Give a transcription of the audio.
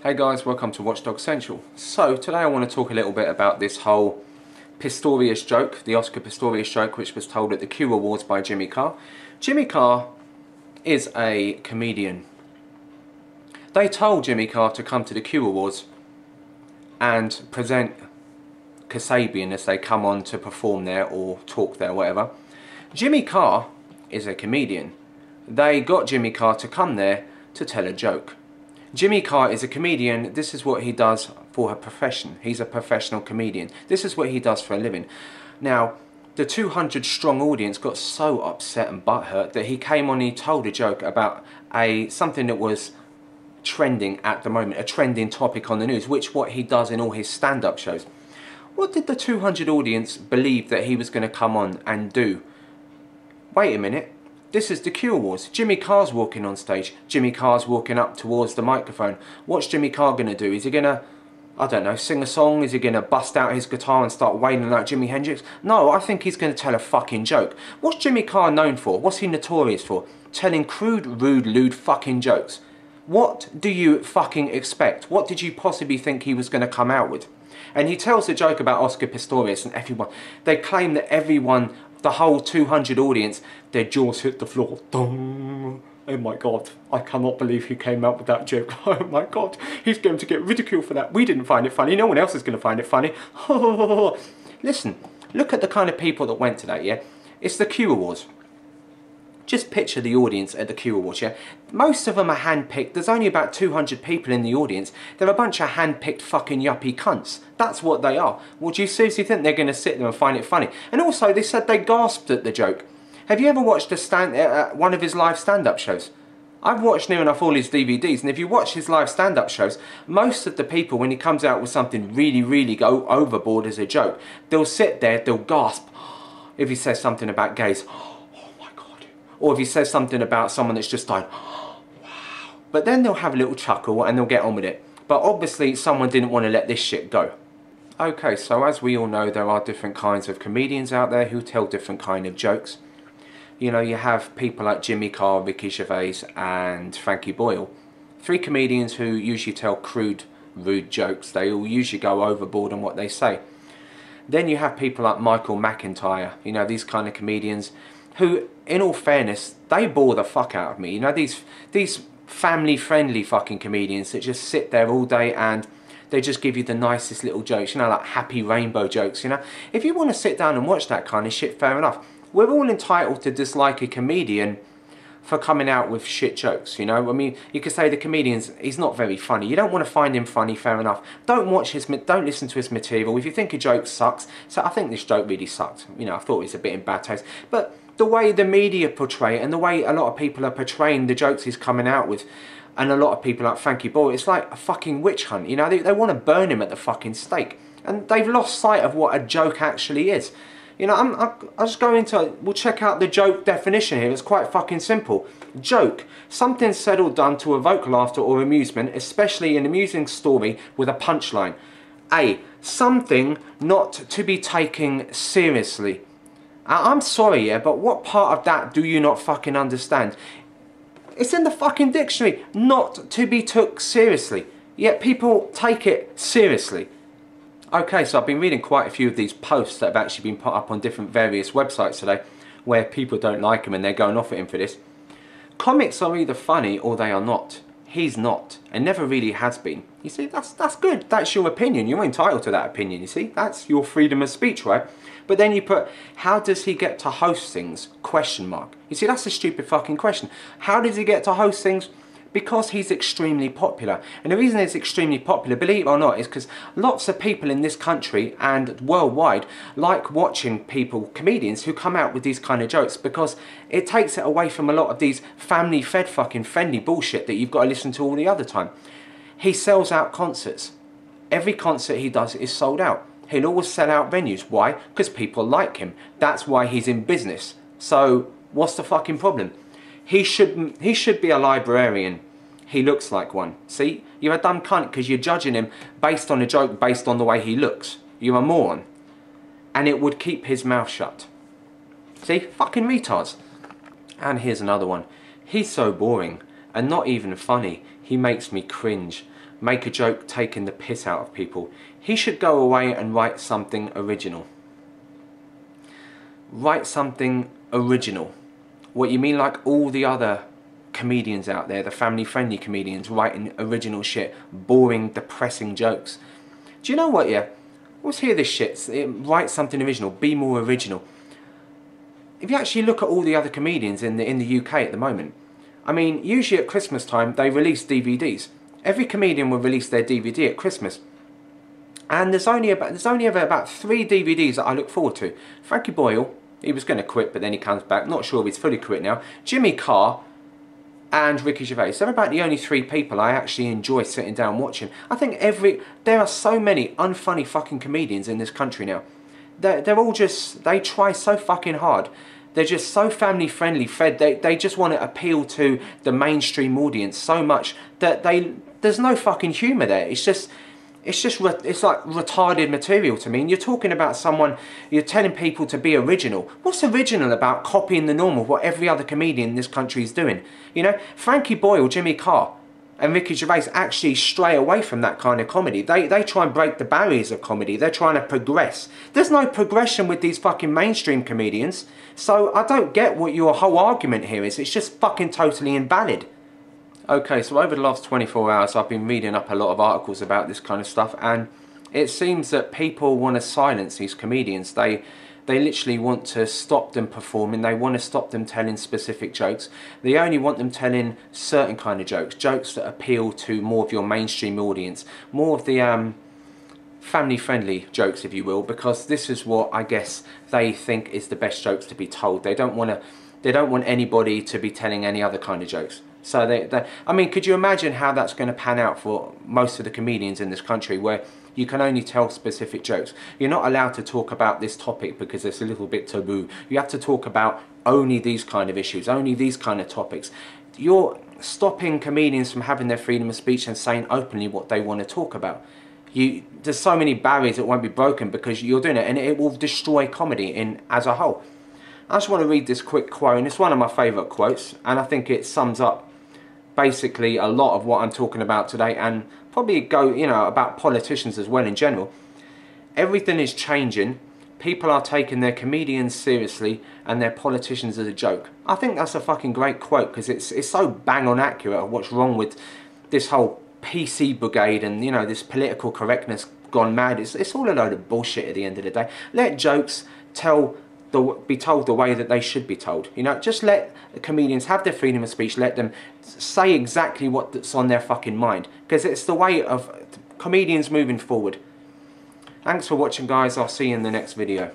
Hey guys, welcome to Watchdog Central. So today I want to talk a little bit about this whole Pistorius joke, the Oscar Pistorius joke, which was told at the Q Awards by Jimmy Carr. Jimmy Carr is a comedian. They told Jimmy Carr to come to the Q Awards and present Kasabian as they come on to perform there or talk there, whatever. Jimmy Carr is a comedian. They got Jimmy Carr to come there to tell a joke. Jimmy Carr is a comedian. This is what he does for a profession. He's a professional comedian. This is what he does for a living. Now, the 200 strong audience got so upset and butthurt that he came on and he told a joke about something that was trending at the moment, a trending topic on the news, which what he does in all his stand-up shows. What did the 200 audience believe that he was going to come on and do? Wait a minute. This is the Q Awards. Jimmy Carr's walking on stage. Jimmy Carr's walking up towards the microphone. What's Jimmy Carr going to do? Is he going to, I don't know, sing a song? Is he going to bust out his guitar and start wailing like Jimi Hendrix? No, I think he's going to tell a fucking joke. What's Jimmy Carr known for? What's he notorious for? Telling crude, rude, lewd fucking jokes. What do you fucking expect? What did you possibly think he was going to come out with? And he tells a joke about Oscar Pistorius and everyone. They claim that everyone, the whole 200 audience, their jaws hit the floor. Dong. Oh my God, I cannot believe he came out with that joke. Oh my God, he's going to get ridiculed for that. We didn't find it funny. No one else is going to find it funny. Listen, look at the kind of people that went to that, yeah? It's the Q Awards. Just picture the audience at the Q Awards, yeah? Most of them are hand-picked. There's only about 200 people in the audience. They're a bunch of hand-picked fucking yuppie cunts. That's what they are. Well, do you seriously think they're going to sit there and find it funny? And also, they said they gasped at the joke. Have you ever watched one of his live stand-up shows? I've watched near enough all his DVDs, and if you watch his live stand-up shows, most of the people, when he comes out with something really, really go overboard as a joke, they'll sit there, they'll gasp. If he says something about gays, or if he says something about someone that's just died, wow. But then they'll have a little chuckle and they'll get on with it. But obviously someone didn't want to let this shit go. Okay, so as we all know, there are different kinds of comedians out there who tell different kind of jokes. You know, you have people like Jimmy Carr, Ricky Gervais and Frankie Boyle. Three comedians who usually tell crude, rude jokes. They all usually go overboard on what they say. Then you have people like Michael McIntyre, you know, these kind of comedians who, in all fairness, they bore the fuck out of me. You know, these family-friendly fucking comedians that just sit there all day and they just give you the nicest little jokes, you know, like happy rainbow jokes, you know. If you want to sit down and watch that kind of shit, fair enough. We're all entitled to dislike a comedian for coming out with shit jokes, you know. I mean, you could say the comedian's, he's not very funny. You don't want to find him funny, fair enough. Don't listen to his material. If you think a joke sucks, so I think this joke really sucked. You know, I thought it was a bit in bad taste. But the way the media portray it and the way a lot of people are portraying the jokes he's coming out with, and a lot of people like Frankie Boyle, it's like a fucking witch hunt, you know. They want to burn him at the fucking stake. And they've lost sight of what a joke actually is. You know, I'll just go into, we'll check out the joke definition here. It's quite fucking simple. Joke, something said or done to evoke laughter or amusement, especially an amusing story with a punchline. A, something not to be taken seriously. I'm sorry, yeah, but what part of that do you not fucking understand? It's in the fucking dictionary, not to be took seriously. Yet people take it seriously. Okay, so I've been reading quite a few of these posts that have actually been put up on different various websites today where people don't like him and they're going off at him for this. Comics are either funny or they are not. He's not, and never really has been. You see, that's good. That's your opinion. You're entitled to that opinion, you see. That's your freedom of speech, right? But then you put, how does he get to host things? Question mark. You see, that's a stupid fucking question. How does he get to host things? Because he's extremely popular. And the reason he's extremely popular, believe it or not, is because lots of people in this country and worldwide like watching people, comedians, who come out with these kind of jokes, because it takes it away from a lot of these family-fed fucking friendly bullshit that you've got to listen to all the other time. He sells out concerts. Every concert he does is sold out. He'll always sell out venues. Why? Because people like him. That's why he's in business. So what's the fucking problem? He should be a librarian. He looks like one. See? You're a dumb cunt because you're judging him based on a joke based on the way he looks. You're a moron. And it would keep his mouth shut. See? Fucking retards. And here's another one. He's so boring and not even funny. He makes me cringe. make a joke taking the piss out of people. He should go away and write something original. Write something original. What you mean, like all the other comedians out there, the family-friendly comedians writing original shit, boring, depressing jokes. Do you know what, yeah? Let's hear this shit. Write something original. Be more original. If you actually look at all the other comedians in the UK at the moment, I mean, usually at Christmas time, they release DVDs. Every comedian will release their DVD at Christmas. And there's only ever about 3 DVDs that I look forward to. Frankie Boyle, he was going to quit, but then he comes back. Not sure if he's fully quit now. Jimmy Carr and Ricky Gervais. They're about the only 3 people I actually enjoy sitting down watching. I think there are so many unfunny fucking comedians in this country now. They're all just, they try so fucking hard. They're just so family friendly, Fred. They just want to appeal to the mainstream audience so much that there's no fucking humour there. It's like retarded material to me. And you're talking about someone, you're telling people to be original. What's original about copying the norm of what every other comedian in this country is doing? You know, Frankie Boyle, Jimmy Carr and Ricky Gervais actually stray away from that kind of comedy. They try and break the barriers of comedy. They're trying to progress. There's no progression with these fucking mainstream comedians. So I don't get what your whole argument here is. It's just fucking totally invalid. Okay, so over the last 24 hours I've been reading up a lot of articles about this kind of stuff, and it seems that people want to silence these comedians. They literally want to stop them performing. They want to stop them telling specific jokes. They only want them telling certain kind of jokes. Jokes that appeal to more of your mainstream audience. More of the family-friendly jokes, if you will, because this is what I guess they think is the best jokes to be told. They don't want anybody to be telling any other kind of jokes. So I mean, could you imagine how that's going to pan out for most of the comedians in this country, where you can only tell specific jokes? You're not allowed to talk about this topic because it's a little bit taboo. You have to talk about only these kind of issues, only these kind of topics. You're stopping comedians from having their freedom of speech and saying openly what they want to talk about. There's so many barriers that won't be broken because you're doing it, and it will destroy comedy as a whole. I just want to read this quick quote, and it's one of my favourite quotes, and I think it sums up basically a lot of what I'm talking about today, and probably about politicians as well in general. Everything is changing. People are taking their comedians seriously and their politicians as a joke. I think that's a fucking great quote, because it's so bang on accurate of what's wrong with this whole PC brigade and, you know, this political correctness gone mad. It's all a load of bullshit at the end of the day. Let jokes be told the way that they should be told. You know, just let comedians have their freedom of speech. Let them say exactly what's on their fucking mind, because it's the way of comedians moving forward. Thanks for watching, guys. I'll see you in the next video.